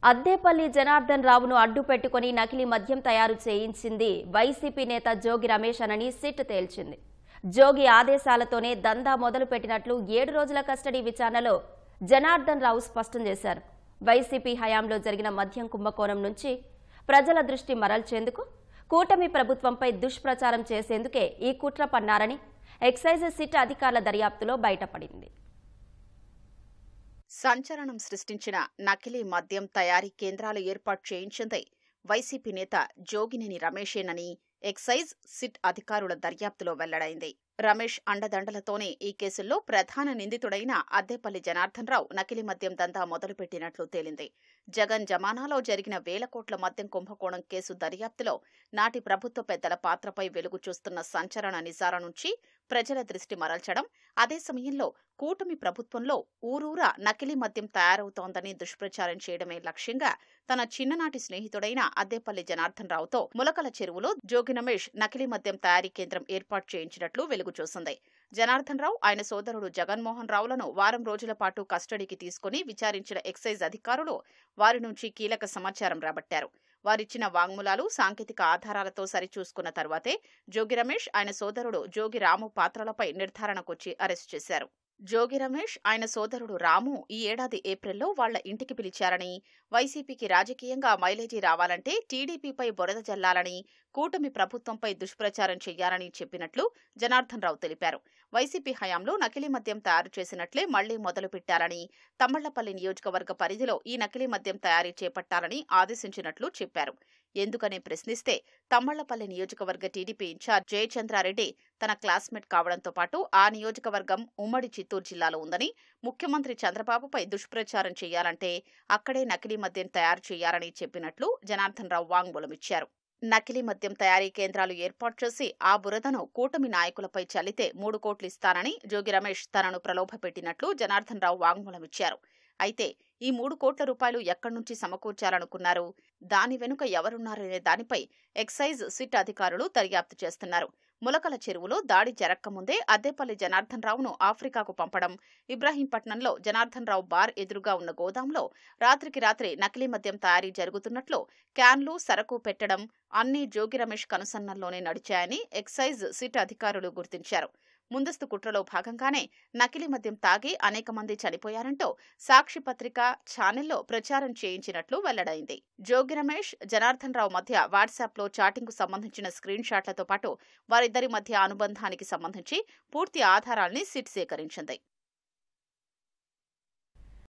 అద్దేపల్లి జనార్దన్ రావును అడ్డు పెట్టుకుని నకిలీ మద్యం తయారు చేయించింది వైసీపీ నేత జోగి రమేష్ అని సిట్ తేల్చింది. జోగి ఆదేశాలతోనే దందా మొదలుపెట్టినట్లు 7 రోజుల కస్టడీ విచారణలో జనార్దన్ రావు స్పష్టం చేశారు. వైసీపీ హయాంలో జరిగిన మద్యం కుంభకోణం నుంచి ప్రజల దృష్టి మరల్చేందుకు కూటమి ప్రభుత్వంపై దుష్ప్రచారం చేసేందుకే ఈ కుట్ర పన్నారని ఎక్సైజ్ సిట్ అధికారుల దర్యాప్తులో బయటపడింది. సంచలనం సృష్టించిన నకిలీ మద్యం తయారీ కేంద్రాలు ఏర్పాటు చేయించింది వైసీపీ నేత జోగినేని రమేషేనని ఎక్సైజ్ సిట్ అధికారుల దర్యాప్తులో వెల్లడైంది. రమేష్ అండదండలతోనే ఈ కేసుల్లో ప్రధాన నిందితుడైన అద్దేపల్లి జనార్దన్ రావు నకిలీ మద్యం దందా మొదలుపెట్టినట్లు తేలింది. జగన్ జమానాలో జరిగిన వేల కోట్ల మద్యం కుంభకోణం కేసు దర్యాప్తులో నాటి ప్రభుత్వ పెద్దల పాత్రపై వెలుగు చూస్తున్న సంచలన నిజాల నుంచి ప్రజల దృష్టి మరల్చడం, అదే సమయంలో కూటమి ప్రభుత్వంలో ఊరూరా నకిలీ మద్యం తయారవుతోందని దుష్ప్రచారం చేయడమే లక్ష్యంగా తన చిన్ననాటి స్నేహితుడైన అద్దేపల్లి జనార్దన్ రావుతో ములకల చెరువులో జోగి రమేష్ నకిలీ మద్యం తయారీ కేంద్రం ఏర్పాటు చేయించినట్లు వెలుగు చూసింది. జనార్దన్ రావు, ఆయన సోదరుడు జగన్మోహన్ రావులను వారం రోజుల పాటు కస్టడీకి తీసుకుని విచారించిన ఎక్సైజ్ అధికారులు వారి నుంచి కీలక సమాచారం రాబట్టారు. వారిచ్చిన వాంగ్మూలాలు, సాంకేతిక ఆధారాలతో సరిచూసుకున్న తర్వాతే జోగి రమేష్, ఆయన సోదరుడు జోగి రాము పాత్రలపై నిర్ధారణకొచ్చి అరెస్టు చేశారు. జోగి రమేష్, ఆయన సోదరుడు రాము ఈ ఏడాది ఏప్రిల్లో వాళ్ల ఇంటికి పిలిచారని, వైసీపీకి రాజకీయంగా మైలేజీ రావాలంటే టీడీపీపై బురద జల్లాలని, కూటమి ప్రభుత్వంపై దుష్ప్రచారం చెయ్యాలని చెప్పినట్లు జనార్దన్ రావు తెలిపారు. వైసీపీ హయాంలో నకిలీ మద్యం తయారు చేసినట్లే మళ్లీ మొదలుపెట్టాలని, తమ్మళ్లపల్లి నియోజకవర్గ పరిధిలో ఈ నకిలీ మద్యం తయారీ చేపట్టాలని ఆదేశించినట్లు చెప్పారు. ఎందుకని ప్రశ్నిస్తే తమ్మళ్లపల్లి నియోజకవర్గ టీడీపీ ఇన్ఛార్జ్ జయచంద్రారెడ్డి తన క్లాస్మేట్ కావడంతో పాటు ఆ నియోజకవర్గం ఉమ్మడి చిత్తూరు జిల్లాలో ఉందని, ముఖ్యమంత్రి చంద్రబాబుపై దుష్ప్రచారం చేయాలంటే అక్కడే నకిలీ మద్యం తయారు చేయాలని చెప్పినట్లు జనార్దన్ రావు వాంగ్మూలమిచ్చారు. నకిలీ మద్యం తయారీ కేంద్రాలు ఏర్పాటు చేసి ఆ బురదను కూటమి నాయకులపై చల్లితే 3 కోట్లు ఇస్తానని జోగి రమేష్ తనను ప్రలోభపెట్టినట్లు జనార్దన్ రావు వాంగ్మూలమిచ్చారు. అయితే ఈ 3 కోట్ల రూపాయలు ఎక్కడి నుంచి సమకూర్చాలనుకున్నారు, దాని వెనుక ఎవరున్నారనే దానిపై ఎక్సైజ్ సిట్ అధికారులు దర్యాప్తు చేస్తున్నారు. ములకల చెరువులో దాడి జరక్కముందే అద్దేపల్లి జనార్దన్ రావును ఆఫ్రికాకు పంపడం, ఇబ్రాహీంపట్నంలో జనార్దన్ రావు బార్ ఎదురుగా ఉన్న గోదాంలో రాత్రికి రాత్రి నకిలీ మద్యం తయారీ జరుగుతున్నట్లు క్యాన్లు, సరకు పెట్టడం అన్నీ జోగి రమేష్ కనుసన్నల్లోనే నడిచాయని ఎక్సైజ్ సిట్ అధికారులు గుర్తించారు. ముందస్తు కుట్రలో భాగంగానే నకిలీ మద్యం తాగి అనేక మంది చనిపోయారంటూ సాక్షి పత్రిక, ఛానెల్లో ప్రచారం చేయించినట్లు వెల్లడైంది. జోగి రమేష్, జనార్దన్ రావు మధ్య వాట్సాప్లో చాటింగ్కు సంబంధించిన స్క్రీన్ షాట్లతో పాటు వారిద్దరి మధ్య అనుబంధానికి సంబంధించి పూర్తి ఆధారాల్ని సిట్ సేకరించింది.